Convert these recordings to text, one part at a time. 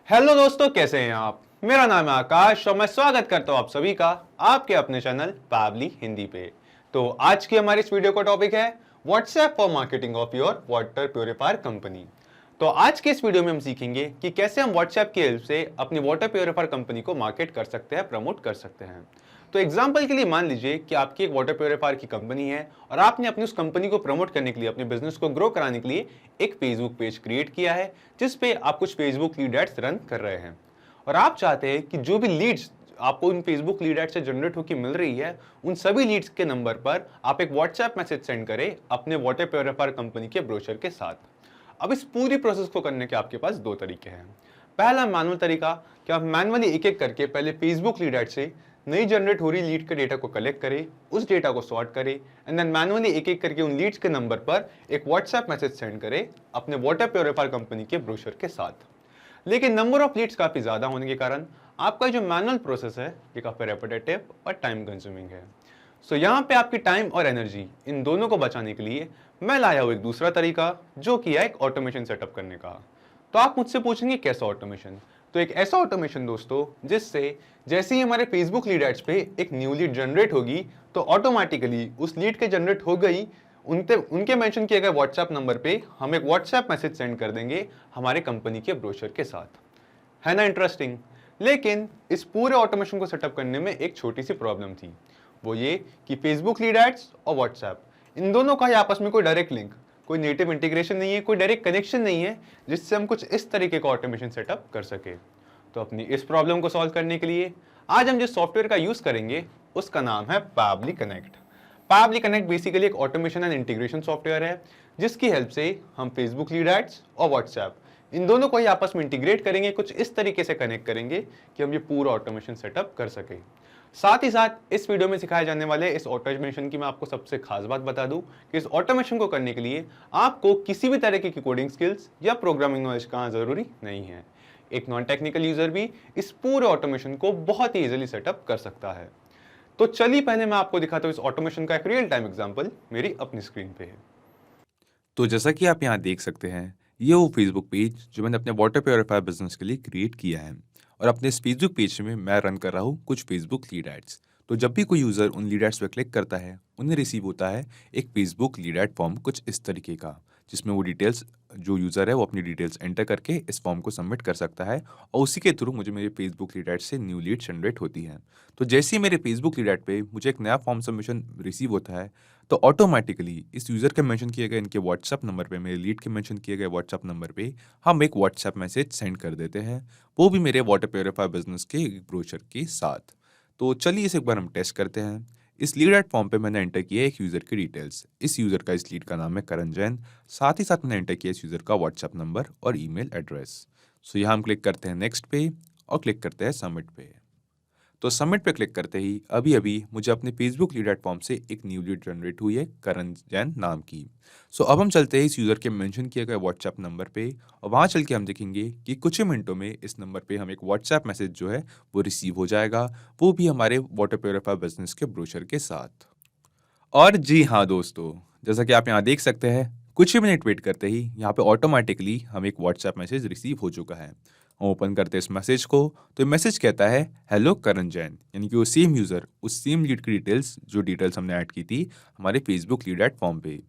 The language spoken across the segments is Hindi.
हेलो दोस्तों, कैसे हैं आप। मेरा नाम है आकाश और मैं स्वागत करता हूं आप सभी का आपके अपने चैनल पावली हिंदी पे। तो आज की हमारी इस वीडियो का टॉपिक है WhatsApp for marketing of your water purifier company. तो आज के इस वीडियो में हम सीखेंगे कि कैसे हम व्हाट्सएप की हेल्प से अपनी वाटर प्योरीफायर कंपनी को मार्केट कर सकते हैं, प्रमोट कर सकते हैं। तो एग्जाम्पल के लिए मान लीजिए कि आपकी एक वाटर प्योरीफायर की कंपनी है और आपने अपनी उस कंपनी को प्रमोट करने के लिए, अपने बिजनेस को ग्रो कराने के लिए एक फेसबुक पेज क्रिएट किया है जिस पे आप कुछ फेसबुक लीड एड्स रन कर रहे हैं और आप चाहते हैं कि जो भी लीड्स आपको उन फेसबुक लीड एड से जनरेट होकर मिल रही है, उन सभी लीड्स के नंबर पर आप एक व्हाट्सएप मैसेज सेंड करें अपने वाटर प्योरीफायर कंपनी के ब्रोशर के साथ। अब इस पूरी प्रोसेस को करने के आपके पास दो तरीके हैं। पहला मैनुअल तरीका कि आप मैनुअली एक एक करके पहले फेसबुक लीड एड से नई जनरेट हो रही लीड के डेटा को कलेक्ट करें, उस डेटा को सॉर्ट करें एंड देन मैनुअली एक एक करके उन लीड्स के नंबर पर एक व्हाट्सएप मैसेज सेंड करें अपने वाटर प्योरीफायर कंपनी के ब्रोशर के साथ। लेकिन नंबर ऑफ लीड्स काफी ज्यादा होने के कारण आपका जो मैनुअल प्रोसेस है ये काफी रेपिटेटिव और टाइम कंज्यूमिंग है। सो यहाँ पे आपकी टाइम और एनर्जी इन दोनों को बचाने के लिए मैं लाया हूँ एक दूसरा तरीका, जो कि है एक ऑटोमेशन सेटअप करने का। तो आप मुझसे पूछेंगे कैसा ऑटोमेशन। तो एक ऐसा ऑटोमेशन दोस्तों जिससे जैसे ही हमारे फेसबुक लीड एड्स पे एक न्यू लीड जनरेट होगी तो ऑटोमेटिकली उस लीड के जनरेट हो गई उनके मेंशन किए गए व्हाट्सएप नंबर पे हम एक व्हाट्सएप मैसेज सेंड कर देंगे हमारे कंपनी के ब्रोशर के साथ। है ना इंटरेस्टिंग। लेकिन इस पूरे ऑटोमेशन को सेटअप करने में एक छोटी सी प्रॉब्लम थी, वो ये कि फेसबुक लीड एड्स और व्हाट्सएप इन दोनों का ही आपस में कोई डायरेक्ट लिंक, कोई नेटिव इंटीग्रेशन नहीं है, कोई डायरेक्ट कनेक्शन नहीं है जिससे हम कुछ इस तरीके का ऑटोमेशन सेटअप कर सके। तो अपनी इस प्रॉब्लम को सॉल्व करने के लिए आज हम जिस सॉफ्टवेयर का यूज करेंगे उसका नाम है पावली कनेक्ट। पावली कनेक्ट बेसिकली एक ऑटोमेशन एंड इंटीग्रेशन सॉफ्टवेयर है जिसकी हेल्प से हम फेसबुक लीड एड्स और व्हाट्सएप इन दोनों को ही आपस में इंटीग्रेट करेंगे, कुछ इस तरीके से कनेक्ट करेंगे कि हम ये पूरा ऑटोमेशन सेटअप कर सके। साथ ही साथ इस वीडियो में सिखाए जाने वाले इस ऑटोमेशन की मैं आपको सबसे खास बात बता दूं कि इस ऑटोमेशन को करने के लिए आपको किसी भी तरह की कोडिंग स्किल्स या प्रोग्रामिंग नॉलेज का जरूरी नहीं है। एक नॉन टेक्निकल यूजर भी इस पूरे ऑटोमेशन को बहुत ही इजीली सेटअप कर सकता है। तो चलिए पहले मैं आपको दिखाता हूं इस ऑटोमेशन का एक रियल टाइम एग्जांपल मेरी अपनी स्क्रीन पे है। तो जैसा कि आप यहाँ देख सकते हैं, ये वो फेसबुक पेज जो मैंने अपने वाटर प्योरीफायर बिजनेस के लिए क्रिएट किया है। और अपने इस फेसबुक पेज में मैं रन कर रहा हूँ कुछ फेसबुक लीड एड्स। तो जब भी कोई यूज़र उन लीड एड्स पर क्लिक करता है, उन्हें रिसीव होता है एक फेसबुक लीड एड फॉर्म कुछ इस तरीके का, जिसमें वो डिटेल्स, जो यूज़र है वो अपनी डिटेल्स एंटर करके इस फॉर्म को सबमिट कर सकता है और उसी के थ्रू मुझे मेरे फेसबुक लीड एड से न्यू लीड जनरेट होती है। तो जैसे ही मेरे फेसबुक लीड एड पे मुझे एक नया फॉर्म सबमिशन रिसीव होता है, तो ऑटोमेटिकली इस यूज़र के मेंशन किए गए इनके व्हाट्सएप नंबर पे, मेरे लीड के मेंशन किए गए व्हाट्सएप नंबर पे हम एक व्हाट्सएप मैसेज सेंड कर देते हैं, वो भी मेरे वाटर प्योरीफायर बिजनेस के ब्रोशर के साथ। तो चलिए इसे एक बार हम टेस्ट करते हैं। इस लीड एड फॉर्म पे मैंने एंटर किया एक यूज़र की डिटेल्स। इस यूज़र का, इस लीड का नाम है करण जैन। साथ ही साथ मैंने एंटर किया इस यूज़र का व्हाट्सएप नंबर और ईमेल एड्रेस। सो यहाँ हम क्लिक करते हैं नेक्स्ट पे और क्लिक करते हैं सबमिट पे। तो सबमिट पे क्लिक करते ही अभी अभी मुझे अपने फेसबुक लीड फॉर्म से एक न्यू लीड जनरेट हुई है करण जैन नाम की। सो अब हम चलते हैं इस यूज़र के मेंशन किए गए व्हाट्सएप नंबर पे और वहाँ चल के हम देखेंगे कि कुछ ही मिनटों में इस नंबर पे हम एक व्हाट्सएप मैसेज जो है वो रिसीव हो जाएगा, वो भी हमारे वाटर प्योरीफायर बिजनेस के ब्रोशर के साथ। और जी हाँ दोस्तों, जैसा कि आप यहाँ देख सकते हैं, कुछ ही मिनट वेट करते ही यहाँ पे ऑटोमेटिकली हम एक व्हाट्सएप मैसेज रिसीव हो चुका है। हम ओपन करते हैं इस मैसेज को, तो मैसेज कहता है हेलो करण जैन, यानी कि वो सेम यूज़र उस सेम लीड की डिटेल्स, जो डिटेल्स हमने ऐड की थी हमारे फेसबुक लीड एड फॉर्म पे।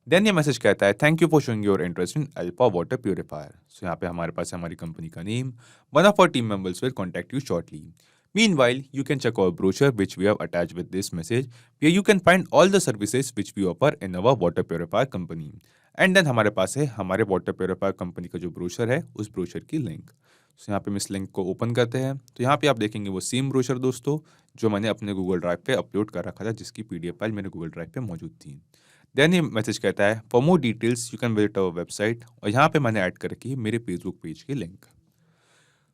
देन ये मैसेज कहता है thank you for showing your interest in Alpha water purifier. So यहाँ पे हमारे पास है हमारी कंपनी का name. One of our team members will contact you shortly. Meanwhile, you can check our brochure which we have attached with this message, where you can find all the services which we offer in our water purifier company. And then हमारे पास है हमारे वाटर प्योरीफायर कंपनी का जो ब्रोशर है, उस ब्रोशर की लिंक। सो यहाँ पे हम इस लिंक को ओपन करते हैं, तो यहाँ पे आप देखेंगे वो सेम ब्रोशर दोस्तों जो मैंने अपने गूगल ड्राइव पे अपलोड कर रखा था, जिसकी पीडीएफ फाइल मेरे गूगल ड्राइव पे मौजूद थी। देन ये मैसेज कहता है for more details you can visit our website, और यहाँ पे मैंने ऐड कर रखी है मेरे फेसबुक पेज की लिंक।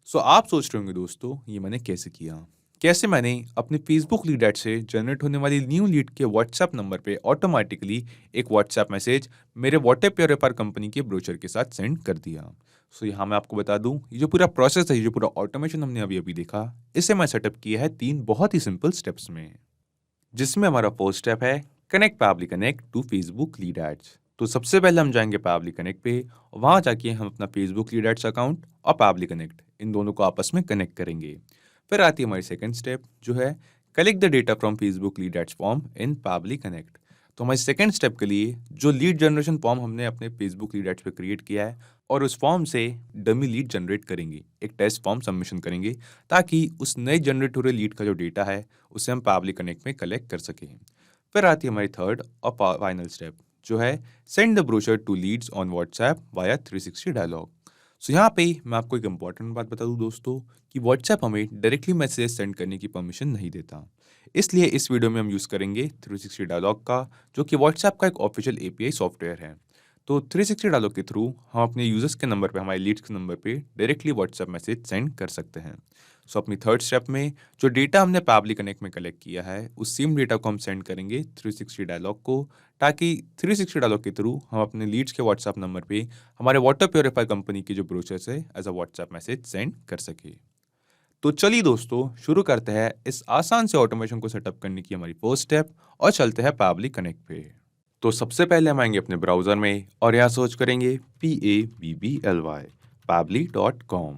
सो आप सोच रहे होंगे दोस्तों ये मैंने कैसे किया, कैसे मैंने अपने फेसबुक लीड एड से जनरेट होने वाली न्यू लीड के व्हाट्सएप नंबर पे ऑटोमेटिकली एक व्हाट्सएप मैसेज मेरे वाटर प्योरीफायर कंपनी के ब्रोचर के साथ सेंड कर दिया। सो यहाँ मैं आपको बता दूं, ये जो पूरा प्रोसेस है, ये जो पूरा ऑटोमेशन हमने अभी अभी देखा, इसे मैं सेटअप किया है 3 बहुत ही सिंपल स्टेप्स में, जिसमें हमारा फर्स्ट स्टेप है connect Pabbly connect to Facebook lead ads. तो सबसे पहले हम जाएंगे पावरली कनेक्ट पे और वहाँ जाके हम अपना फेसबुक लीड एड्स अकाउंट और पावरली कनेक्ट इन दोनों को आपस में कनेक्ट करेंगे। फिर आती है हमारी सेकंड स्टेप जो है collect the data from Facebook lead ads form in Pabbly Connect. तो हमारी सेकंड स्टेप के लिए जो लीड जनरेशन फॉर्म हमने अपने फेसबुक लीड एड्स पे क्रिएट किया है और उस फॉर्म से डमी लीड जनरेट करेंगे, एक टेस्ट फॉर्म सबमिशन करेंगे ताकि उस नए जनरेट हो रहे लीड का जो डेटा है उसे हम पावरली कनेक्ट में कलेक्ट कर सकें। फिर आती है हमारी थर्ड और फाइनल स्टेप जो है send the brochure to leads on WhatsApp via 360 dialog. So यहाँ पे मैं आपको एक इंपॉर्टेंट बात बता दूं दोस्तों कि व्हाट्सएप हमें डायरेक्टली मैसेज सेंड करने की परमिशन नहीं देता, इसलिए इस वीडियो में हम यूज़ करेंगे 360 डायलॉग का, जो कि व्हाट्सएप का एक ऑफिशियल एपीआई सॉफ्टवेयर है। तो 360 डायलॉग के थ्रू हम अपने यूजर्स के नंबर पे, हमारे लीड्स के नंबर पे डायरेक्टली व्हाट्सएप मैसेज सेंड कर सकते हैं। सो अपनी थर्ड स्टेप में जो डेटा हमने पावरली कनेक्ट में कलेक्ट किया है उस सेम डेटा को हम सेंड करेंगे 360 डायलॉग को, ताकि 360 डायलॉग के थ्रू हम अपने लीड्स के व्हाट्सएप नंबर पे हमारे वाटर प्योरीफायर कंपनी की जो ब्रोचर्स है as a WhatsApp message send कर सके। तो चलिए दोस्तों शुरू करते हैं इस आसान से ऑटोमेशन को सेटअप करने की हमारी फर्स्ट स्टेप और चलते हैं पावरली कनेक्ट पे। तो सबसे पहले हम आएंगे अपने ब्राउजर में और यहाँ सर्च करेंगे PABBLY pabbly.com।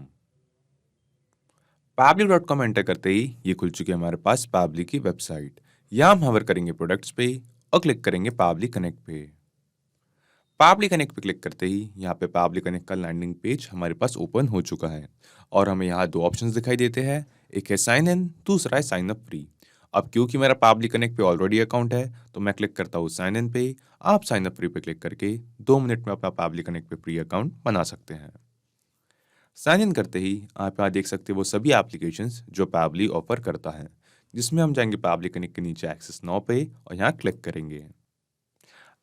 pabbly.com एंटर करते ही ये खुल चुकी है हमारे पास पावरली की वेबसाइट। यहाँ हम हवर करेंगे प्रोडक्ट्स पे और क्लिक करेंगे पावरली कनेक्ट पे। पावरली कनेक्ट पे क्लिक करते ही यहाँ पे पावरली कनेक्ट का लैंडिंग पेज हमारे पास ओपन हो चुका है और हमें यहाँ दो ऑप्शंस दिखाई देते हैं, एक है साइन इन, दूसरा है साइन अप फ्री। अब क्योंकि मेरा पावरली कनेक्ट पे ऑलरेडी अकाउंट है तो मैं क्लिक करता हूँ साइन इन पे। आप साइन अप फ्री पे क्लिक करके 2 मिनट में अपना पावरली कनेक्ट पे फ्री अकाउंट बना सकते हैं। साइन इन करते ही आप यहाँ देख सकते हैं वो सभी एप्लीकेशंस जो पावरली ऑफर करता है, जिसमें हम जाएंगे पावरली कनेक्ट के नीचे एक्सेस नाउ पे और यहाँ क्लिक करेंगे।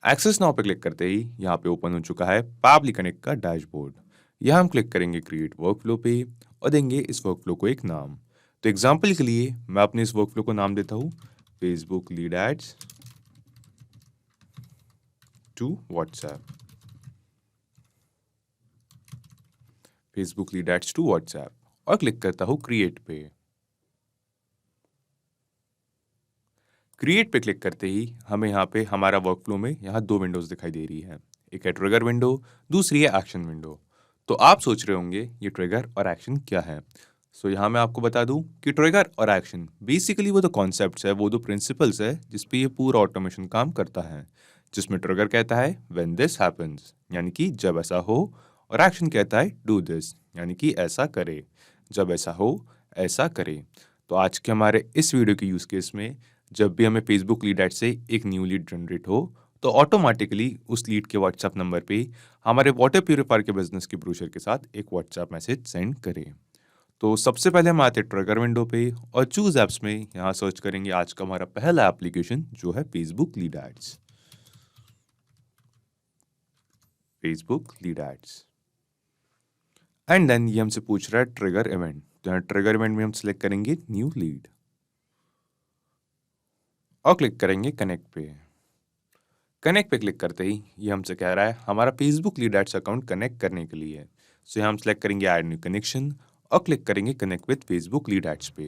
एक्सेस नाउ पे क्लिक करते ही यहाँ पे ओपन हो चुका है पावरली कनेक्ट का डैशबोर्ड। यहाँ हम क्लिक करेंगे क्रिएट वर्कफ्लो पे और देंगे इस वर्कफ्लो को एक नाम। तो एग्जाम्पल के लिए मैं अपने इस वर्कफ्लो को नाम देता हूँ Facebook lead ads to WhatsApp, Facebook lead ads to WhatsApp और क्लिक करता हूँ क्रिएट पे। क्रिएट पे क्लिक करते ही हमें यहाँ पे हमारा वर्कफ्लो में यहाँ दो विंडोज दिखाई दे रही है, एक है ट्रिगर विंडो, दूसरी है एक्शन विंडो। तो आप सोच रहे होंगे ये ट्रिगर और एक्शन क्या है। सो यहाँ मैं आपको बता दूं कि ट्रिगर और एक्शन बेसिकली वो तो कॉन्सेप्ट्स है, वो तो प्रिंसिपल्स है जिस पे ये पूरा ऑटोमेशन काम करता है। जिसमें ट्रिगर कहता है व्हेन दिस हैपेंस, यानी कि जब ऐसा हो, और एक्शन कहता है डू दिस, यानी कि ऐसा करे, जब ऐसा हो ऐसा करे। तो आज के हमारे इस वीडियो के यूज़ केस में जब भी हमें फेसबुक लीड एड से एक न्यू लीड जनरेट हो तो ऑटोमेटिकली उस लीड के व्हाट्सएप नंबर पे हमारे वाटर प्यूरीफायर के बिजनेस की ब्रोशर के साथ एक व्हाट्सएप मैसेज सेंड करें। तो सबसे पहले हम आते हैं ट्रिगर विंडो पे और चूज एप्स में यहाँ सर्च करेंगे आज का हमारा पहला एप्लीकेशन जो है Facebook lead ads. Facebook lead ads and then ये हमसे पूछ रहा है ट्रिगर इवेंट, तो यहाँ ट्रिगर इवेंट में हम सिलेक्ट करेंगे न्यू लीड और क्लिक करेंगे कनेक्ट पे। कनेक्ट पे क्लिक करते ही ये हमसे कह रहा है हमारा Facebook lead ads account connect करने के लिए। सो यहाँ हम सिलेक्ट करेंगे ऐड न्यू कनेक्शन और क्लिक करेंगे connect with Facebook lead ads पे।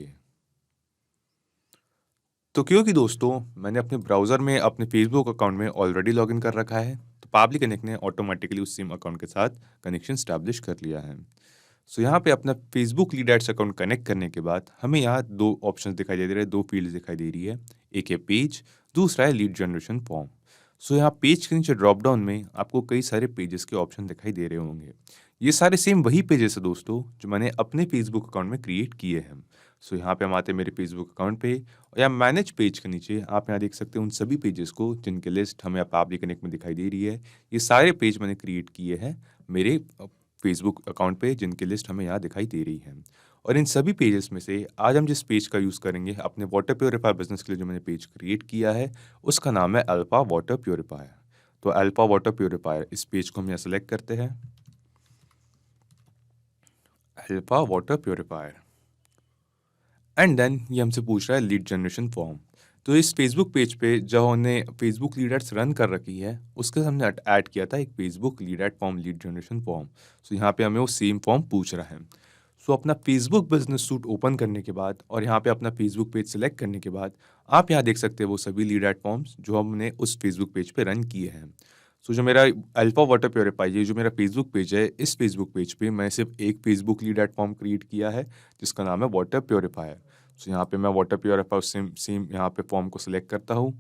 तो क्योंकि दोस्तों मैंने अपने ब्राउजर में अपने फेसबुक अकाउंट में ऑलरेडी लॉगिन कर रखा है तो पावरली कनेक्ट ने ऑटोमेटिकली उस सेम अकाउंट के साथ कनेक्शन स्टैब्लिश कर लिया है। सो यहाँ पे अपना Facebook lead ads account connect करने के बाद हमें यहाँ दो ऑप्शंस दिखाई दे रहे हैं, दो फील्ड्स दिखाई दे रही है, एक है पेज, दूसरा है लीड जनरेशन फॉर्म। सो यहाँ पेज के नीचे ड्रॉप डाउन में आपको कई सारे पेजेस के ऑप्शन दिखाई दे रहे होंगे। ये सारे सेम वही पेजेस है दोस्तों जो मैंने अपने फेसबुक अकाउंट में क्रिएट किए हैं। सो यहाँ पे हम आते हैं मेरे फेसबुक अकाउंट पे और यहाँ मैनेज पेज के नीचे आप यहाँ देख सकते हैं उन सभी पेजेस को जिनके लिस्ट हमें पावरली कनेक्ट में दिखाई दे रही है। ये सारे पेज मैंने क्रिएट किए हैं मेरे फेसबुक अकाउंट पे जिनकी लिस्ट हमें यहाँ दिखाई दे रही है। और इन सभी पेजेस में से आज हम जिस पेज का यूज़ करेंगे अपने वाटर प्योरीफायर बिजनेस के लिए जो मैंने पेज क्रिएट किया है उसका नाम है अल्फा वाटर प्योरीफायर। तो अल्फा वाटर प्योरीफायर इस पेज को हम यहाँ सेलेक्ट करते हैं, Alpha water purifier and then ये हमसे पूछ रहा है लीड जनरेशन फॉर्म। तो इस फेसबुक पेज पे जब हमने फेसबुक लीड एड्स रन कर रखी है उसके साथ हमने ऐड किया था एक Facebook lead ad form, lead generation form. So यहाँ पे हमें वो सेम फॉर्म पूछ रहा है। सो अपना फेसबुक बिजनेस सूट ओपन करने के बाद और यहाँ पे अपना फेसबुक पेज सेलेक्ट करने के बाद आप यहाँ देख सकते हैं वो सभी लीड एड फॉर्म्स जो हमने उस फेसबुक पेज पे रन किए हैं। सो जो मेरा अल्फा वाटर प्योरीफाई ये जो मेरा फेसबुक पेज है, इस फेसबुक पेज पे मैं सिर्फ एक Facebook lead ad form create किया है जिसका नाम है वाटर प्योरीफायर। सो यहाँ पे मैं वाटर प्योरीफायर सेम सेम यहाँ पे फॉर्म को सिलेक्ट करता हूँ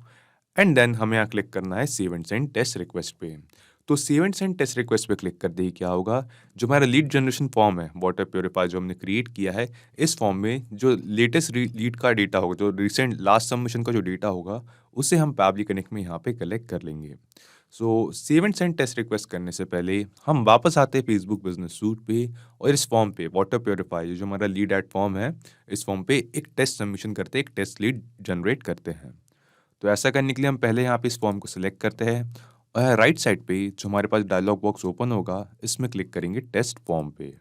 एंड देन हमें यहाँ क्लिक करना है save and send test request पे। तो save and send test request पे क्लिक करते ही क्या होगा, जो हमारा लीड जनरेशन फॉर्म है वाटर प्योरीफायर जो हमने क्रिएट किया है, इस फॉर्म में जो लेटेस्ट लीड का डेटा होगा, जो रिसेंट लास्ट सबमिशन का जो डेटा होगा, उसे हम पैबली कनेक्ट में यहाँ पे कलेक्ट कर लेंगे। So save and send test request करने से पहले हम वापस आते हैं फेसबुक बिजनेस सूट पे और इस फॉर्म पे वाटर प्योरीफायर जो हमारा लीड एड फॉर्म है, इस फॉर्म पे एक टेस्ट सबमिशन करते हैं, एक टेस्ट लीड जनरेट करते हैं। तो ऐसा करने के लिए हम पहले यहाँ पे इस फॉर्म को सिलेक्ट करते हैं और राइट साइड पे जो हमारे पास डायलॉग बॉक्स ओपन होगा, इसमें क्लिक करेंगे टेस्ट फॉर्म पे।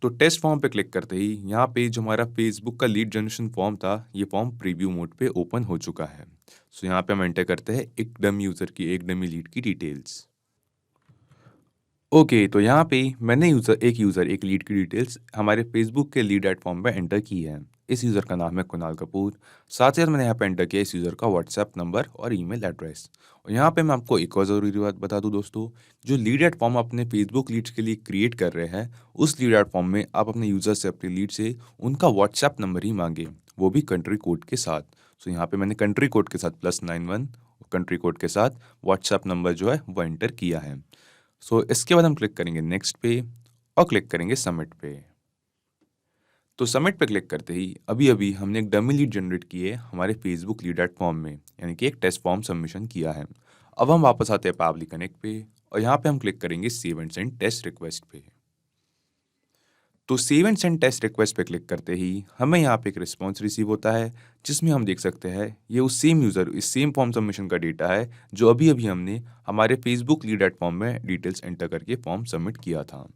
तो टेस्ट फॉर्म पे क्लिक करते ही यहाँ पे जो हमारा फेसबुक का लीड जनरेशन फॉर्म था, ये फॉर्म प्रीव्यू मोड पे ओपन हो चुका है। सो यहाँ पे हम एंटर करते हैं एक डमी यूज़र की, एक डमी लीड की डिटेल्स। ओके, तो यहाँ पे मैंने एक लीड की डिटेल्स हमारे फेसबुक के लीड एड फॉर्म पे एंटर की है। इस यूज़र का नाम है कुणाल कपूर। साथ ही साथ मैंने यहाँ पे एंटर किया इस यूज़र का व्हाट्सएप नंबर और ईमेल एड्रेस। और यहाँ पे मैं आपको एक और ज़रूरी बात बता दूँ दोस्तों, जो लीड एड फॉर्म अपने फेसबुक लीड्स के लिए क्रिएट कर रहे हैं, उस लीड एड फॉर्म में आप अपने यूज़र से, अपने लीड से उनका व्हाट्सएप नंबर ही मांगे, वो भी कंट्री कोड के साथ। सो यहाँ पे मैंने कंट्री कोड के साथ +91 कंट्री कोड के साथ व्हाट्सएप नंबर जो है वो एंटर किया है। सो इसके बाद हम क्लिक करेंगे नेक्स्ट पे और क्लिक करेंगे सबमिट पे। तो सबमिट पे क्लिक करते ही अभी अभी हमने एक डमी लीड जनरेट की है हमारे फेसबुक लीड एड फॉर्म में, यानी कि एक टेस्ट फॉर्म सबमिशन किया है। अब हम वापस आते हैं पैबली कनेक्ट पे और यहाँ पे हम क्लिक करेंगे save and send test request पे। तो save and send test request पे क्लिक करते ही हमें यहाँ पे एक रिस्पॉन्स रिसीव होता है, जिसमें हम देख सकते हैं ये उस सेम यूज़र इस सेम फॉर्म सबमिशन का डेटा है जो अभी अभी हमने हमारे फेसबुक लीड एड फॉर्म में डिटेल्स एंटर करके फॉर्म सबमिट किया था।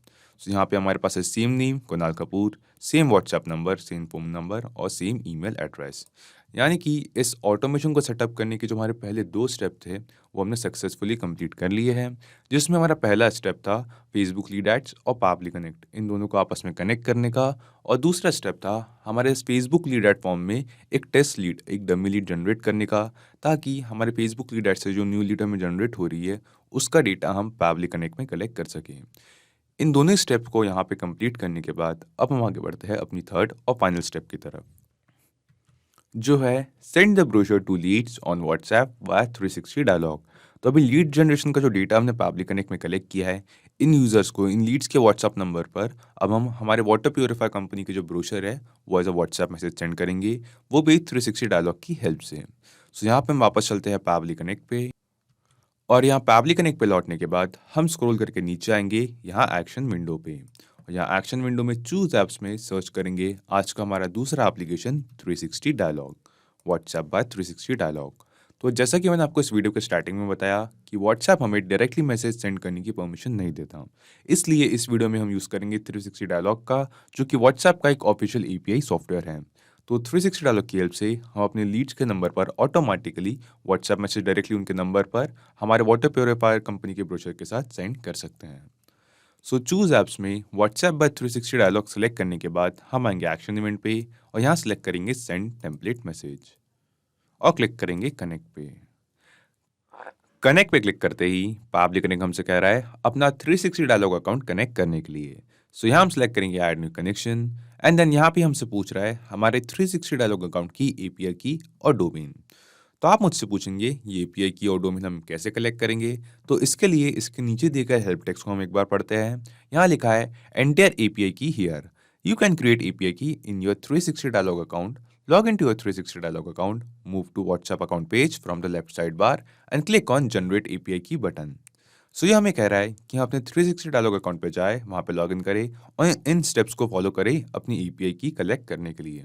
तो यहाँ पे हमारे पास है same name Kunal Kapoor, same WhatsApp number, same phone number और सेम ईमेल एड्रेस। यानी कि इस ऑटोमेशन को सेटअप करने के जो हमारे पहले 2 स्टेप थे, वो हमने सक्सेसफुली कंप्लीट कर लिए हैं। जिसमें हमारा पहला स्टेप था फेसबुक लीड एड्स और पैबली कनेक्ट, इन दोनों को आपस में कनेक्ट करने का, और दूसरा स्टेप था हमारे इस फेसबुक लीड एड फॉर्म में एक टेस्ट लीड, एक डमी लीड जनरेट करने का, ताकि हमारे फेसबुक लीड एड से जो न्यू लीड हमें जनरेट हो रही है, उसका डेटा हम पैबली कनेक्ट में कलेक्ट कर सकें। इन दोनों स्टेप को यहाँ पे कंप्लीट करने के बाद अब हम आगे बढ़ते हैं अपनी थर्ड और फाइनल स्टेप की तरफ, जो है send the brochure to leads on WhatsApp via 360 dialog. तो अभी लीड जनरेशन का जो डेटा हमने पैबली कनेक्ट में कलेक्ट किया है, इन यूज़र्स को, इन लीड्स के व्हाट्सएप नंबर पर अब हम हमारे वाटर प्योरीफायर कंपनी के जो ब्रोशर है वो as a WhatsApp message send करेंगे, वो भी 360 डायलॉग की हेल्प से। सो यहाँ पे हम वापस चलते हैं पैबली कनेक्ट पे और यहाँ पैबली कनेक्ट पे लौटने के बाद हम स्क्रॉल करके नीचे आएंगे यहाँ एक्शन विंडो पे, और यहाँ एक्शन विंडो में चूज ऐप्स में सर्च करेंगे आज का हमारा दूसरा application 360 dialog, WhatsApp by 360 dialog. तो जैसा कि मैंने आपको इस वीडियो के स्टार्टिंग में बताया कि व्हाट्सएप हमें डायरेक्टली मैसेज सेंड करने की परमिशन नहीं देता, इसलिए इस वीडियो में हम यूज़ करेंगे 360 डायलॉग का, जो कि व्हाट्सएप का एक ऑफिशियल एपीआई सॉफ्टवेयर है। तो 360 डायलॉग की हेल्प से हम अपने लीड्स के नंबर पर ऑटोमेटिकली व्हाट्सएप मैसेज डायरेक्टली उनके नंबर पर हमारे वाटर प्योरीफायर कंपनी के ब्रोशर के साथ सेंड कर सकते हैं। सो चूज ऐप्स में व्हाट्सएप बाय 360 डायलॉग सेलेक्ट करने के बाद हम आएंगे एक्शन इवेंट पे और यहाँ सेलेक्ट करेंगे सेंड टेम्पलेट मैसेज और क्लिक करेंगे कनेक्ट पे। कनेक्ट पे क्लिक करते ही पैबली कनेक्ट हमसे कह रहा है अपना 360 डायलॉग अकाउंट कनेक्ट करने के लिए। सो यहाँ हम सेलेक्ट करेंगे add new connection and then यहाँ पे हमसे पूछ रहा है हमारे 360 डायलॉग अकाउंट की एपीआई की और डोमेन। तो आप मुझसे पूछेंगे ये एपीआई की और डोमेन हम कैसे कलेक्ट करेंगे, तो इसके लिए इसके नीचे दिए गए हेल्प टेक्स्ट को हम एक बार पढ़ते हैं। यहाँ लिखा है enter API key here, you can create API key in your 360 dialog account, log into your 360 dialog account, move to WhatsApp account page from the left sidebar and click on generate API key button। सो ये हमें कह रहा है कि हम अपने 360 डायलॉग अकाउंट पे जाए, वहाँ पे लॉगिन करें और इन स्टेप्स को फॉलो करें अपनी एपीआई की कलेक्ट करने के लिए।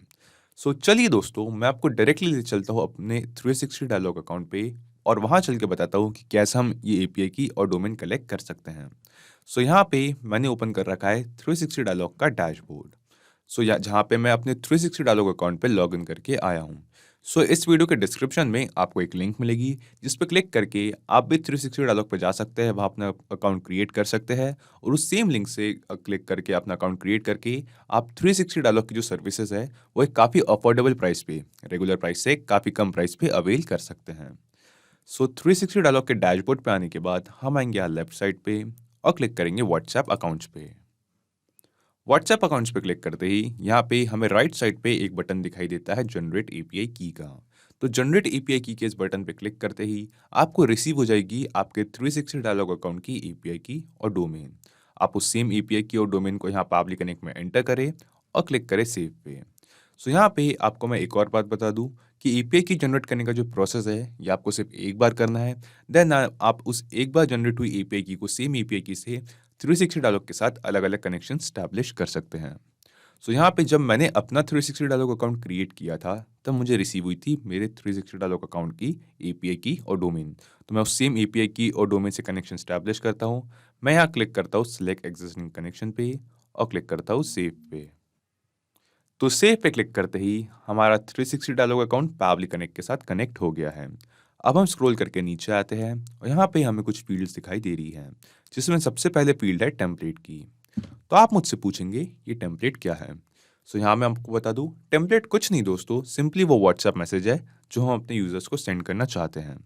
सो चलिए दोस्तों, मैं आपको डायरेक्टली ले चलता हूँ अपने 360 डायलॉग अकाउंट पे और वहाँ चल के बताता हूँ कि कैसे हम ये एपीआई की और डोमेन कलेक्ट कर सकते हैं। सो यहाँ पे मैंने ओपन कर रखा है 360 डायलॉग का डैशबोर्ड। सो जहाँ पे मैं अपने 360 डायलॉग अकाउंट पे लॉगिन करके आया हूँ। सो इस वीडियो के डिस्क्रिप्शन में आपको एक लिंक मिलेगी जिस पे क्लिक करके आप भी 360 डायलॉग पे जा सकते हैं, वहाँ अपना अकाउंट क्रिएट कर सकते हैं और उस सेम लिंक से क्लिक करके अपना अकाउंट क्रिएट करके आप 360 डायलॉग की जो सर्विसेज है वो एक काफ़ी अफोर्डेबल प्राइस पे, रेगुलर प्राइस से काफ़ी कम प्राइस पे अवेल कर सकते हैं। सो 360 डायलॉग के डैशबोर्ड पे आने के बाद हम आएंगे यहाँ लेफ्ट साइड पे और क्लिक करेंगे व्हाट्सएप अकाउंट्स पे। व्हाट्सएप अकाउंट्स पे क्लिक करते ही यहाँ पे हमें राइट साइड पे एक बटन दिखाई देता है जनरेट एपीआई की का। तो जनरेट एपीआई की के इस बटन पे क्लिक करते ही आपको रिसीव हो जाएगी आपके 360 डायलॉग अकाउंट की एपीआई की और डोमेन। आप उस सेम एपीआई की और डोमेन को यहाँ पावली कनेक्ट में एंटर करें और क्लिक करें सेव पे। सो यहाँ पे आपको मैं एक और बात बता दूं कि एपीआई की जनरेट करने का जो प्रोसेस है ये आपको सिर्फ एक बार करना है। देन आप उस एक बार जनरेट हुई एपीआई की को सेम एपीआई की से 360 डायलॉग के साथ अलग अलग कनेक्शन स्टैब्लिश कर सकते हैं। सो यहाँ पे जब मैंने अपना 360 डायलॉग अकाउंट क्रिएट किया था तब मुझे रिसीव हुई थी मेरे 360 डायलॉग अकाउंट की एपीआई की और डोमेन। तो मैं उस सेम एपीआई की और डोमेन से कनेक्शन स्टैब्लिश करता हूँ। मैं यहाँ क्लिक करता हूँ सिलेक्ट एग्जिस्टिंग कनेक्शन पे और क्लिक करता हूँ सेव पे। तो सेव पे क्लिक करते ही हमारा 360 डायलॉग अकाउंट पावली कनेक्ट के साथ कनेक्ट हो गया है। अब हम स्क्रॉल करके नीचे आते हैं और यहाँ पे हमें कुछ फील्ड्स दिखाई दे रही हैं, जिसमें सबसे पहले फील्ड है टेम्पलेट की। तो आप मुझसे पूछेंगे ये टेम्पलेट क्या है। सो यहाँ मैं आपको बता दूँ टेम्पलेट कुछ नहीं दोस्तों, सिंपली वो व्हाट्सएप मैसेज है जो हम अपने यूजर्स को सेंड करना चाहते हैं।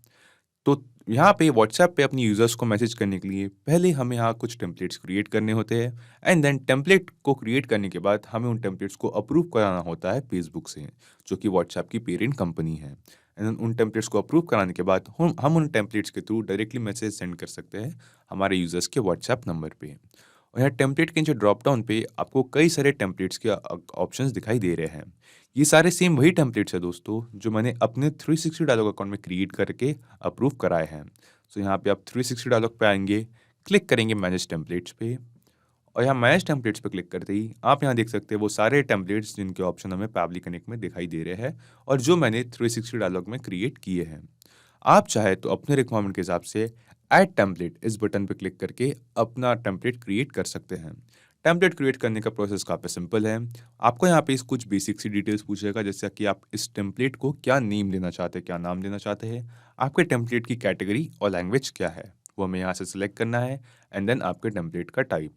तो यहाँ पे व्हाट्सएप पे अपनी यूजर्स को मैसेज करने के लिए पहले हमें यहाँ कुछ टेम्पलेट्स क्रिएट करने होते हैं एंड देन टेम्पलेट को क्रिएट करने के बाद हमें उन टेम्पलेट्स को अप्रूव कराना होता है फेसबुक से, जो कि व्हाट्सएप की पेरेंट कंपनी है। एंड उन टेम्पलेट्स को अप्रूव कराने के बाद हम उन टेम्पलेट्स के थ्रू डायरेक्टली मैसेज सेंड कर सकते हैं हमारे यूजर्स के व्हाट्सएप नंबर पे। और यहाँ टेम्पलेट के नीचे ड्रॉप डाउन पे आपको कई सारे टेम्पलेट्स के ऑप्शंस दिखाई दे रहे हैं। ये सारे सेम वही टेम्पलेट्स है दोस्तों जो मैंने अपने 360 डायलॉग अकाउंट में क्रिएट करके अप्रूव कराए हैं। सो यहाँ पे आप 360 डायलॉग पे आएंगे, क्लिक करेंगे मैनेज टेम्पलेट्स पे और यहाँ मैनेज टेम्पलेट्स पे क्लिक करते ही आप यहाँ देख सकते हैं वो सारे टेम्पलेट्स जिनके ऑप्शन हमें पावली कनेक्ट में दिखाई दे रहे हैं और जो मैंने 360 डायलॉग में क्रिएट किए हैं। आप चाहे तो अपने रिक्वायरमेंट के हिसाब से ऐड टेम्पलेट इस बटन पर क्लिक करके अपना टेम्पलेट क्रिएट कर सकते हैं। टेम्पलेट क्रिएट करने का प्रोसेस काफ़ी सिंपल है। आपको यहाँ पे कुछ बेसिक सी डिटेल्स पूछेगा, जैसे कि आप इस टेम्पलेट को क्या नेम देना चाहते हैं, क्या नाम देना चाहते हैं, आपके टेम्पलेट की कैटेगरी और लैंग्वेज क्या है वो हमें यहाँ से सिलेक्ट करना है एंड देन आपके टेम्पलेट का टाइप।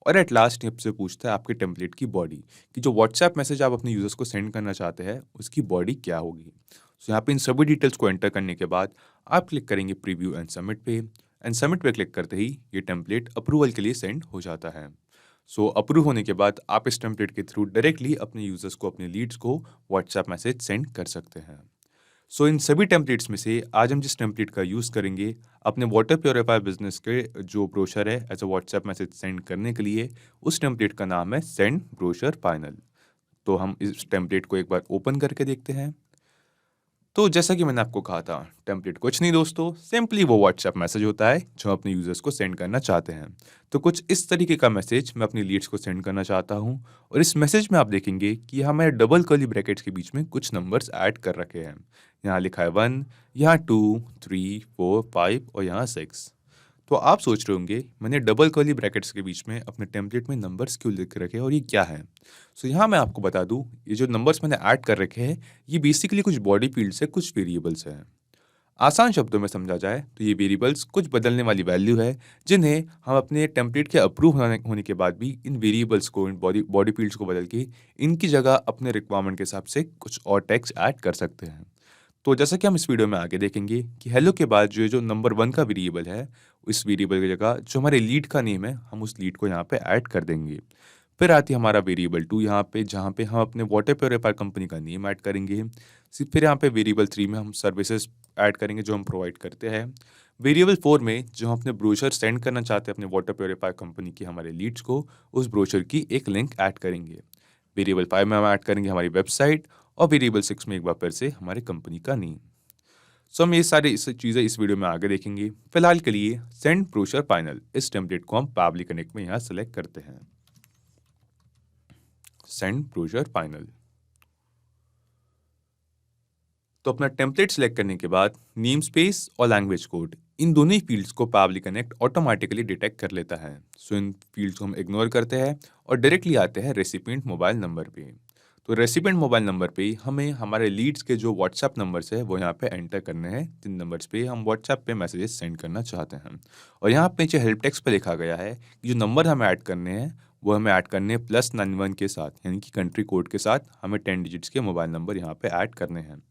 और एट लास्ट आपसे पूछता है आपके टेम्पलेट की बॉडी कि जो व्हाट्सएप मैसेज आप अपने यूजर्स को सेंड करना चाहते हैं उसकी बॉडी क्या होगी। सो यहाँ पे इन सभी डिटेल्स को एंटर करने के बाद आप क्लिक करेंगे प्रीव्यू एंड सबमिट पे एंड सबमिट पे क्लिक करते ही ये टेम्पलेट अप्रूवल के लिए सेंड हो जाता है। सो अप्रूव होने के बाद आप इस टेम्पलेट के थ्रू डायरेक्टली अपने यूजर्स को अपने लीड्स को व्हाट्सएप मैसेज सेंड कर सकते हैं। सो इन सभी टेम्पलेट्स में से आज हम जिस टेम्पलेट का यूज़ करेंगे अपने वाटर प्योरीफायर बिजनेस के जो ब्रोशर है as a WhatsApp message send करने के लिए, उस टेम्पलेट का नाम है सेंड ब्रोशर फाइनल। तो हम इस टेम्पलेट को एक बार ओपन करके देखते हैं। तो जैसा कि मैंने आपको कहा था टेम्पलेट कुछ नहीं दोस्तों, सिंपली वो व्हाट्सएप मैसेज होता है जो अपने यूजर्स को सेंड करना चाहते हैं। तो कुछ इस तरीके का मैसेज मैं अपनी लीड्स को सेंड करना चाहता हूँ और इस मैसेज में आप देखेंगे कि यहाँ मैंने डबल कर्ली ब्रैकेट्स के बीच में कुछ नंबर्स ऐड कर रखे हैं। यहाँ लिखा है 1, यहाँ 2, 3, 4, 5 और यहाँ 6। तो आप सोच रहे होंगे मैंने डबल कर्ली ब्रैकेट्स के बीच में अपने टेम्पलेट में नंबर्स क्यों लिख रखे और ये क्या है। सो यहाँ मैं आपको बता दूँ ये जो नंबर्स मैंने ऐड कर रखे हैं ये बेसिकली कुछ बॉडी फील्ड से कुछ वेरिएबल्स हैं। आसान शब्दों में समझा जाए तो ये वेरिएबल्स कुछ बदलने वाली वैल्यू है जिन्हें हम अपने टेम्पलेट के अप्रूव होने के बाद भी इन वेरिएबल्स को, इन बॉडी फील्ड्स को बदल के इनकी जगह अपने रिक्वायरमेंट के हिसाब से कुछ और टेक्स्ट ऐड कर सकते हैं। तो जैसा कि हम इस वीडियो में आगे देखेंगे कि हेलो के बाद जो नंबर 1 का वेरिएबल है, इस वेरिएबल की जगह जो हमारे लीड का नेम है हम उस लीड को यहाँ पे ऐड कर देंगे। फिर आती है हमारा वेरिएबल 2 यहाँ पे, जहाँ पे हम अपने वाटर प्योरीफायर कंपनी का नेम ऐड करेंगे। फिर यहाँ पे वेरिएबल 3 में हम सर्विसेज ऐड करेंगे जो हम प्रोवाइड करते हैं। वेरिएबल 4 में जो हम अपने ब्रोशर सेंड करना चाहते हैं अपने वाटर प्योरीफायर कंपनी की हमारे लीड्स को, उस ब्रोशर की एक लिंक ऐड करेंगे। वेरिएबल 5 में हम ऐड करेंगे हमारी वेबसाइट और वेरिएबल 6 में एक बार फिर से हमारे कंपनी का नेम। सो हम ये सारी चीज़ें इस वीडियो में आगे देखेंगे। फिलहाल के लिए सेंड ब्रोशर फाइनल इस टेम्पलेट को हम पावली कनेक्ट में यहाँ सेलेक्ट करते हैं। Send brochure final. तो अपना टेम्पलेट सेलेक्ट करने के बाद नेम स्पेस और लैंग्वेज कोड इन दोनों ही फील्ड्स को पावली कनेक्ट ऑटोमेटिकली डिटेक्ट कर लेता है। सो इन फील्ड्स को हम इग्नोर करते हैं और डायरेक्टली आते हैं रेसिपिएंट मोबाइल नंबर पे। तो रेसिपिएंट मोबाइल नंबर पे हमें हमारे लीड्स के जो व्हाट्सएप नंबर्स है वो यहाँ पे एंटर करने हैं, जिन नंबर्स पे हम व्हाट्सएप पे मैसेजेस सेंड करना चाहते हैं। और यहाँ पे नीचे हेल्प टेक्स्ट पे लिखा गया है कि जो नंबर हमें ऐड करने हैं वो हमें ऐड करने हैं +91 के साथ, यानी कि कंट्री कोड के साथ हमें 10 डिजिट्स के मोबाइल नंबर यहाँ पे ऐड करने हैं।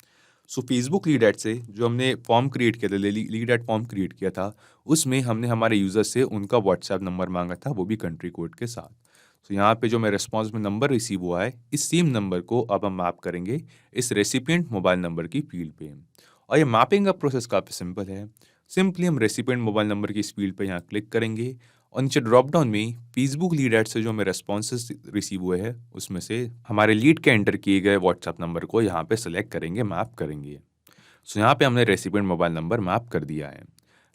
सो फेसबुक लीड ऐड से जो हमने फॉर्म क्रिएट किया था, लीड ऐड फॉर्म क्रिएट किया था, उसमें हमने हमारे यूज़र से उनका व्हाट्सएप नंबर मांगा था, वो भी कंट्री कोड के साथ। तो यहाँ पे जो मेरे रिस्पॉन्स में नंबर रिसीव हुआ है, इस सेम नंबर को अब हम मैप करेंगे इस रेसिपिएंट मोबाइल नंबर की फील्ड पे। और ये मैपिंग का प्रोसेस काफ़ी सिंपल है। सिंपली हम रेसिपिएंट मोबाइल नंबर की इस फील्ड पे यहाँ क्लिक करेंगे और नीचे ड्रॉप डाउन में फेसबुक लीड ऐड से जो हमें रेस्पॉन्सेस रिसीव हुए हैं, उसमें से हमारे लीड के एंटर किए गए व्हाट्सएप नंबर को यहाँ पे सेलेक्ट करेंगे, मैप करेंगे। सो यहाँ पे हमने रेसिपिएंट मोबाइल नंबर मैप कर दिया है।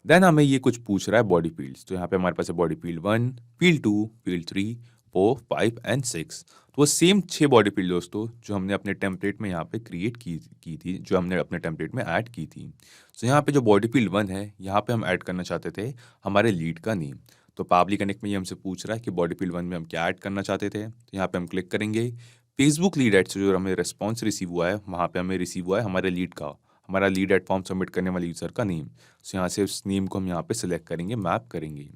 देन हमें ये कुछ पूछ रहा है बॉडी फील्ड्स। तो यहाँ पे हमारे पास है body field 1, field 2, field 3, 4, 5 and 6। तो वो सेम 6 बॉडी फील्ड दोस्तों जो हमने अपने टेम्पलेट में यहाँ पे क्रिएट की थी, जो हमने अपने टेम्पलेट में ऐड की थी। सो यहाँ पे जो बॉडी फील्ड 1 है, यहाँ पे हम ऐड करना चाहते थे हमारे लीड का नेम। तो पावली कनेक्ट में ये हमसे पूछ रहा है कि बॉडी फील्ड 1 में हम क्या ऐड करना चाहते थे। तो यहाँ पे हम क्लिक करेंगे। फेसबुक लीड ऐड से जो हमें रिस्पॉन्स रिसीव हुआ है, वहाँ पे हमें रिसीव हुआ है हमारे लीड का, हमारा लीड ऐड फॉर्म सबमिट करने वाले यूज़र का नेम। सो यहाँ से उस नेम को हम यहाँ पे सिलेक्ट करेंगे, मैप करेंगे।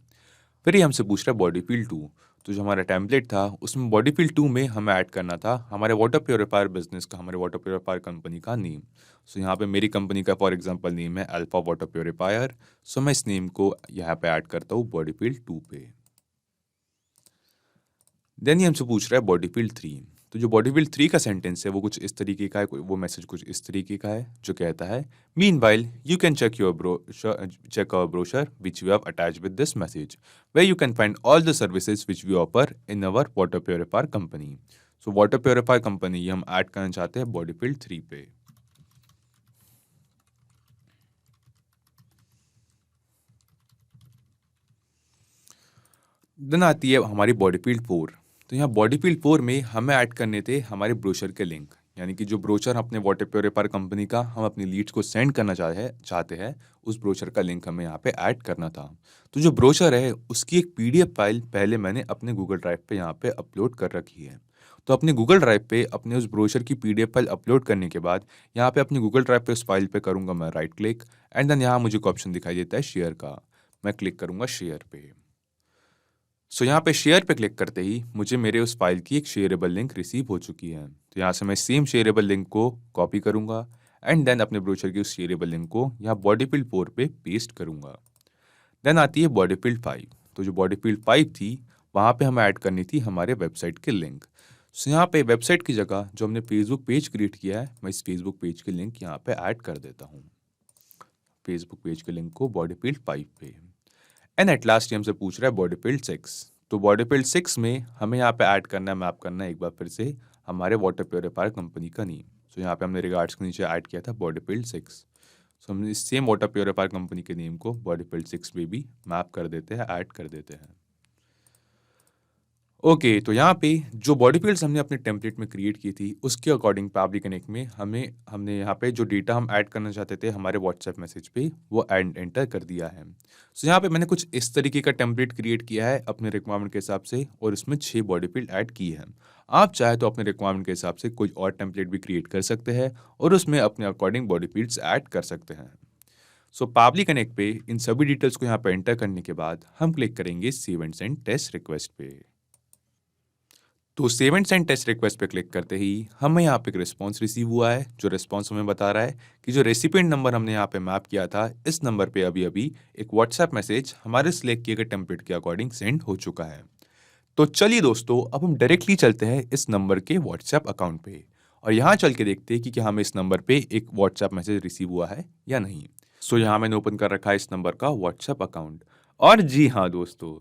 फिर ये हमसे पूछ रहा है बॉडी फील्ड 2। तो जो हमारा टेम्पलेट था उसमें बॉडी फील्ड 2 में हमें ऐड करना था हमारे वाटर प्योरीफायर बिजनेस का, हमारे वाटर प्योरीफायर कंपनी का नेम। सो यहाँ पे मेरी कंपनी का फॉर एग्जांपल नेम है अल्फा वाटर प्योरीफायर। सो मैं इस नेम को यहाँ पे ऐड करता हूँ बॉडी फील्ड 2 पे। देन ये हमसे पूछ रहा है बॉडी फील्ड 3। तो जो बॉडी फील्ड 3 का सेंटेंस है वो कुछ इस तरीके का है, वो मैसेज कुछ इस तरीके का है जो कहता है, meanwhile you can check our brochure which we have attached with this message where you can find all the services which we offer in our water purifier company. So water purifier company ये हम ऐड करना चाहते हैं बॉडी फील्ड 3 पे। देन आती है हमारी बॉडी फील्ड 4। तो यहाँ बॉडी फील्ड 4 में हमें ऐड करने थे हमारे ब्रोशर के लिंक, यानी कि जो ब्रोशर अपने वाटर प्योरीफायर कंपनी का हम अपनी लीड्स को सेंड करना चाहते हैं, उस ब्रोशर का लिंक हमें यहाँ पे ऐड करना था। तो जो ब्रोशर है उसकी एक PDF फाइल पहले मैंने अपने गूगल ड्राइव पे यहाँ पे अपलोड कर रखी है। तो अपने गूगल ड्राइव पे अपने उस ब्रोशर की PDF फाइल अपलोड करने के बाद यहाँ पे अपने गूगल ड्राइव पे उस फाइल पे करूँगा मैं राइट क्लिक, एंड देन यहाँ मुझे एक ऑप्शन दिखाई देता है शेयर का। मैं क्लिक करूँगा शेयर पे। सो यहाँ पे शेयर पे क्लिक करते ही मुझे मेरे उस फाइल की एक शेयरेबल लिंक रिसीव हो चुकी है। तो यहाँ से मैं सेम शेयरेबल लिंक को कॉपी करूँगा एंड देन अपने ब्रोशर की उस शेयरेबल लिंक को यहाँ बॉडी फील्ड 4 पे पेस्ट करूँगा। देन आती है बॉडी फील्ड 5। तो जो बॉडी फील्ड 5 थी वहाँ पे हमें ऐड करनी थी हमारे वेबसाइट के लिंक। सो यहाँ पे वेबसाइट की जगह जो हमने फेसबुक पेज क्रिएट किया है, मैं इस फेसबुक पेज के लिंक यहाँ पे ऐड कर देता हूँ, फेसबुक पेज के लिंक को बॉडी फील्ड 5 पे। एंड एट लास्ट हमसे पूछ रहा है बॉडी फील्ड 6। तो बॉडी फील्ड 6 में हमें यहाँ पे ऐड करना है, मैप करना है एक बार फिर से हमारे वाटर प्योरीफायर कंपनी का नेम। सो यहाँ पे हमने रिगार्ड्स के नीचे ऐड किया था बॉडी फील्ड 6। सो हम इस सेम वाटर प्योरीफायर कंपनी के नेम को बॉडी फील्ड 6 में भी मैप कर देते हैं, ऐड कर देते हैं। ओके, तो यहाँ पे जो बॉडी फील्ड्स हमने अपने टेम्पलेट में क्रिएट की थी उसके अकॉर्डिंग पावली कनेक्ट में हमने यहाँ पे जो डेटा हम ऐड करना चाहते थे हमारे व्हाट्सएप मैसेज पे वो एंटर कर दिया है। सो यहाँ पे मैंने कुछ इस तरीके का टेम्पलेट क्रिएट किया है अपने रिक्वायरमेंट के हिसाब से, और इसमें 6 बॉडी फील्ड ऐड की है। आप चाहे तो अपने रिक्वायरमेंट के हिसाब से कोई और टेम्पलेट भी क्रिएट कर सकते हैं और उसमें अपने अकॉर्डिंग बॉडी फील्ड्स ऐड कर सकते हैं। सो पावली कनेक्ट पे इन सभी डिटेल्स को यहाँ पे एंटर करने के बाद हम क्लिक करेंगे save and send test request पे। तो save and send test request पे क्लिक करते ही हमें यहाँ पे एक रिस्पॉन्स रिसीव हुआ है, जो रिस्पॉन्स हमें बता रहा है कि जो रेसिपिएंट नंबर हमने यहाँ पे मैप किया था, इस नंबर पे अभी अभी एक व्हाट्सएप मैसेज हमारे सिलेक्ट किए गए टेम्पलेट के अकॉर्डिंग सेंड हो चुका है। तो चलिए दोस्तों, अब हम डायरेक्टली चलते हैं इस नंबर के व्हाट्सएप अकाउंट पे और यहाँ चल के देखते हैं कि क्या हमें इस नंबर पे एक व्हाट्सएप मैसेज रिसीव हुआ है या नहीं। सो यहाँ मैंने ओपन कर रखा है इस नंबर का व्हाट्सएप अकाउंट, और जी हाँ दोस्तों,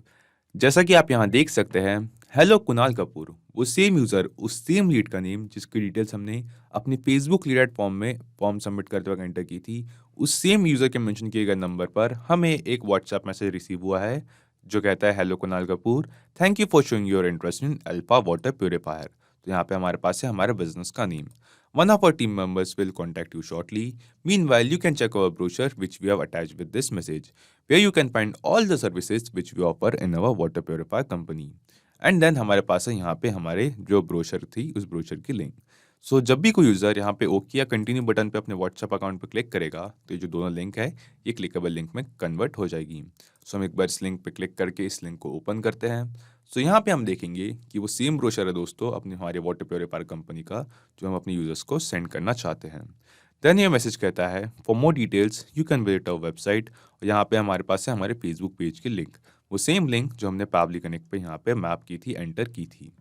जैसा कि आप यहाँ देख सकते हैं, हेलो कुणाल कपूर, वो सेम यूज़र, उस सेम लीड का नेम जिसकी डिटेल्स हमने अपनी फेसबुक लीड फॉर्म सबमिट करते वक्त एंटर की थी, उस सेम यूज़र के मेंशन किए गए नंबर पर हमें एक व्हाट्सएप मैसेज रिसीव हुआ है जो कहता है, hello Kunal Kapoor, thank you for showing your interest in Alpha water purifier. तो यहाँ पे हमारे पास है हमारे बिजनेस का name. One of our team members will contact you shortly. Meanwhile, you can check our brochure which we have attached with this message, where you can find all the services which we offer in our water purifier company. And then हमारे पास है यहाँ पे हमारे जो ब्रोशर थी उस ब्रोशर की लिंक। सो जब भी कोई यूज़र यहाँ पे ओके या कंटिन्यू बटन पे अपने व्हाट्सएप अकाउंट पे क्लिक करेगा तो ये जो दोनों लिंक है ये क्लिकेबल लिंक में कन्वर्ट हो जाएगी। सो हम एक बार इस लिंक पे क्लिक करके इस लिंक को ओपन करते हैं। सो यहाँ पे हम देखेंगे कि वो सेम ब्रोशर है दोस्तों अपनी हमारे वाटर प्योरीफायर कंपनी का, जो हम अपने यूज़र्स को सेंड करना चाहते हैं। देन ये मैसेज कहता है for more details you can visit our website, और यहाँ पे हमारे पास है हमारे फेसबुक पेज की लिंक, वो सेम लिंक जो हमने पैबली कनेक्ट पे यहाँ पे मैप की थी, एंटर की थी।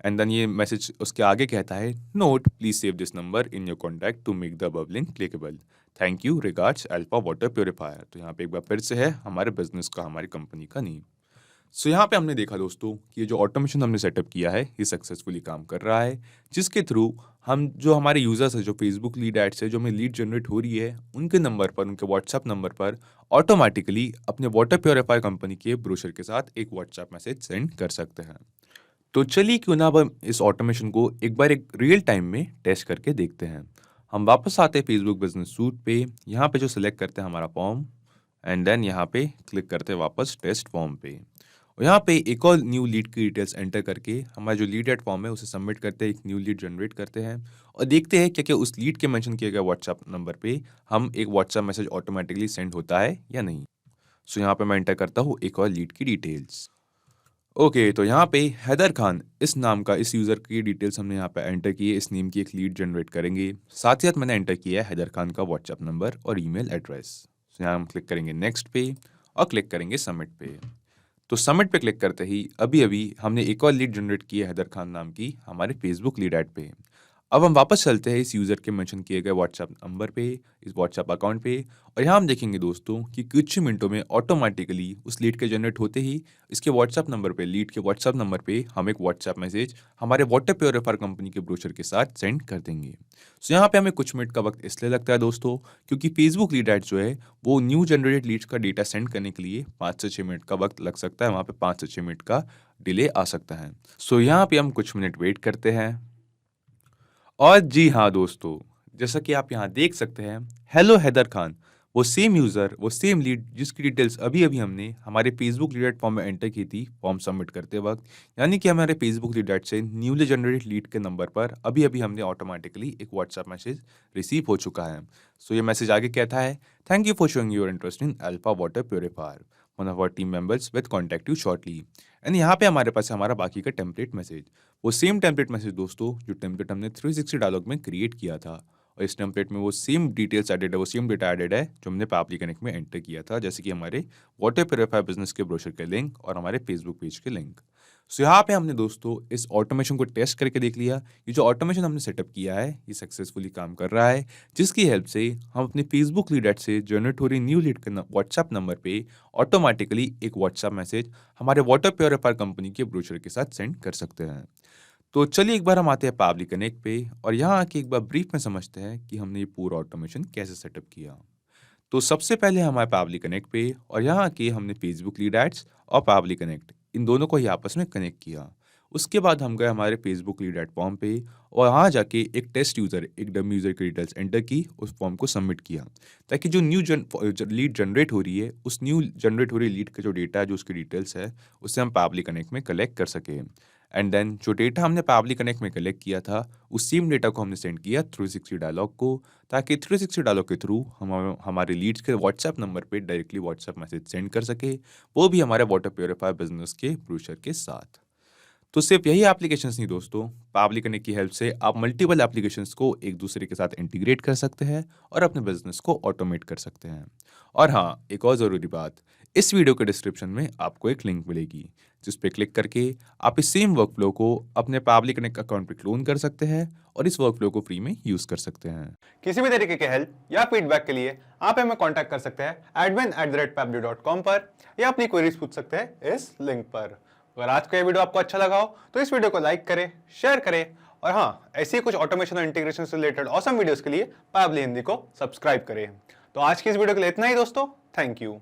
एंड देन ये मैसेज उसके आगे कहता है note please save this number in your contact to make the above link clickable, thank you regards Alpha water purifier. तो यहाँ पे एक बार फिर से है हमारे बिजनेस का, हमारी कंपनी का नेम। सो यहाँ पे हमने देखा दोस्तों कि ये जो ऑटोमेशन हमने सेटअप किया है ये सक्सेसफुली काम कर रहा है, जिसके थ्रू हम जो हमारे यूजर्स है, जो फेसबुक लीड एड्स है, जो हमें लीड जनरेट हो रही है, उनके नंबर पर, उनके व्हाट्सएप नंबर पर ऑटोमेटिकली अपने वाटर प्योरीफायर कंपनी के ब्रोशर के साथ एक व्हाट्सएप मैसेज सेंड कर सकते हैं। तो चलिए क्यों ना अब हम इस ऑटोमेशन को एक बार एक रियल टाइम में टेस्ट करके देखते हैं। हम वापस आते हैं फेसबुक बिजनेस सूट पे, यहाँ पे जो सिलेक्ट करते हैं हमारा फॉर्म, एंड देन यहाँ पे क्लिक करते हैं वापस टेस्ट फॉर्म पे, और यहाँ पे एक और न्यू लीड की डिटेल्स एंटर करके हमारा जो लीड एड फॉर्म है उसे सबमिट करते हैं, एक न्यू लीड जनरेट करते हैं और देखते हैं क्या क्या उस लीड के मेंशन किए गए व्हाट्सएप नंबर पे हम एक व्हाट्सएप मैसेज ऑटोमेटिकली सेंड होता है या नहीं। सो यहाँ पे मैं एंटर करता हूँ एक और लीड की डिटेल्स। ओके, तो यहाँ पे हैदर खान इस नाम का, इस यूज़र की डिटेल्स हमने यहाँ पे एंटर की है, इस नेम की एक लीड जनरेट करेंगे। साथ ही साथ मैंने एंटर किया है हैदर खान का व्हाट्सएप नंबर और ईमेल एड्रेस। तो यहाँ हम क्लिक करेंगे नेक्स्ट पे और क्लिक करेंगे सबमिट पे। तो सबमिट पे क्लिक करते ही अभी अभी हमने एक और लीड जनरेट की है हैदर खान नाम की हमारे फेसबुक लीड ऐड पे। अब हम वापस चलते हैं इस यूज़र के मेंशन किए गए व्हाट्सएप नंबर पे, इस व्हाट्सएप अकाउंट पे, और यहाँ हम देखेंगे दोस्तों कि कुछ ही मिनटों में ऑटोमेटिकली उस लीड के जनरेट होते ही इसके व्हाट्सएप नंबर पे, लीड के व्हाट्सएप नंबर पे हम एक व्हाट्सएप मैसेज हमारे वाटर प्योरीफायर कंपनी के ब्रोशर के साथ सेंड कर देंगे। सो यहाँ पे हमें कुछ मिनट का वक्त इसलिए लगता है दोस्तों क्योंकि फेसबुक लीड ऐड जो है वो न्यू जनरेटेड लीड्स का डेटा सेंड करने के लिए 5 से 6 मिनट का वक्त लग सकता है, वहाँ पे 5 से 6 मिनट का डिले आ सकता है। सो यहाँ पे हम कुछ मिनट वेट करते हैं और जी हाँ दोस्तों, जैसा कि आप यहाँ देख सकते हैं, हेलो हैदर खान, वो सेम यूज़र, वो सेम लीड जिसकी डिटेल्स अभी अभी हमने हमारे फेसबुक लीड फॉर्म में एंटर की थी फॉर्म सबमिट करते वक्त, यानी कि हमारे फेसबुक लीड से न्यूली जनरेटेड लीड के नंबर पर अभी अभी हमने ऑटोमेटिकली एक व्हाट्सएप मैसेज रिसीव हो चुका है। सो ये मैसेज आगे कहता है thank you for showing your interest in Alpha water purifier, one of our team members with contact you shortly. And यहाँ पे हमारे पास है हमारा बाकी का टेम्पलेट मैसेज, वो सेम टेम्पलेट मैसेज दोस्तों जो टेम्पलेट हमने 360 डायलॉग में क्रिएट किया था, और इस टेम्पलेट में वो सेम डिटेल्स एडेड है, वो सेम डेटा एडेड है जो हमने पैबली कनेक्ट में एंटर किया था, जैसे कि हमारे वाटर प्योरीफायर बिजनेस के ब्रोशर के लिंक और हमारे फेसबुक पेज के लिंक। सो यहाँ पे हमने दोस्तों इस ऑटोमेशन को टेस्ट करके देख लिया, ये जो ऑटोमेशन हमने सेटअप किया है ये सक्सेसफुली काम कर रहा है, जिसकी हेल्प से हम अपने फेसबुक लीड से जनरेट हो रही न्यू लीड के व्हाट्सएप नंबर पे ऑटोमेटिकली एक व्हाट्सएप मैसेज हमारे वाटर प्योरीफायर कंपनी के ब्रोशर के साथ सेंड कर सकते हैं। तो चलिए एक बार हम आते हैं पैबली कनेक्ट पे और यहाँ आके एक बार ब्रीफ में समझते हैं कि हमने ये पूरा ऑटोमेशन कैसे सेटअप किया। तो सबसे पहले हमारे पैबली कनेक्ट पे और यहाँ आके हमने फेसबुक लीड एड्स और पैबली कनेक्ट इन दोनों को ही आपस में कनेक्ट किया। उसके बाद हम गए हमारे फेसबुक लीड एड फॉर्म पे और वहाँ जाके एक टेस्ट यूज़र, एक डमी यूज़र की डिटेल्स एंटर की, उस फॉर्म को सबमिट किया, ताकि जो न्यू लीड जनरेट हो रही है उस न्यू जनरेट हो रही लीड का जो डेटा है, जो उसकी डिटेल्स है, उससे हम पैबली कनेक्ट में कलेक्ट कर सकें। एंड देन जो डेटा हमने पैबली कनेक्ट में कलेक्ट किया था उस सेम डेटा को हमने सेंड किया 360 डायलॉग को, ताकि 360 डायलॉग के थ्रू हम हमारे लीड्स के व्हाट्सएप नंबर पे डायरेक्टली व्हाट्सएप मैसेज सेंड कर सके, वो भी हमारे वाटर प्योरीफायर बिजनेस के ब्रोशर के साथ। तो सिर्फ यही एप्लीकेशंस नहीं दोस्तों, पैबली कनेक्ट की हेल्प से आप मल्टीपल एप्लीकेशंस को एक दूसरे के साथ इंटीग्रेट कर सकते हैं और अपने बिजनेस को ऑटोमेट कर सकते हैं। और हाँ, एक और ज़रूरी बात, इस वीडियो के डिस्क्रिप्शन में आपको एक लिंक मिलेगी जिस पे क्लिक करके आप इस सेम वर्कफ्लो को अपने पैबली कनेक्ट अकाउंट पे क्लोन कर सकते हैं और इस वर्कफ्लो को फ्री में यूज कर सकते हैं। किसी भी तरीके के हेल्प या फीडबैक के लिए आप हमें कांटेक्ट कर सकते हैं admin@pably.com पर, या अपनी क्वेरीज पूछ सकते हैं इस लिंक पर। अगर आज का ये वीडियो आपको अच्छा लगा हो तो इस वीडियो को लाइक करें, शेयर करें, और हाँ, ऐसी ही कुछ ऑटोमेशन और इंटीग्रेशन से रिलेटेड ऑसम वीडियोस के लिए पैबली हिंदी को सब्सक्राइब करें। तो आज की इस वीडियो के लिए इतना ही दोस्तों, थैंक यू।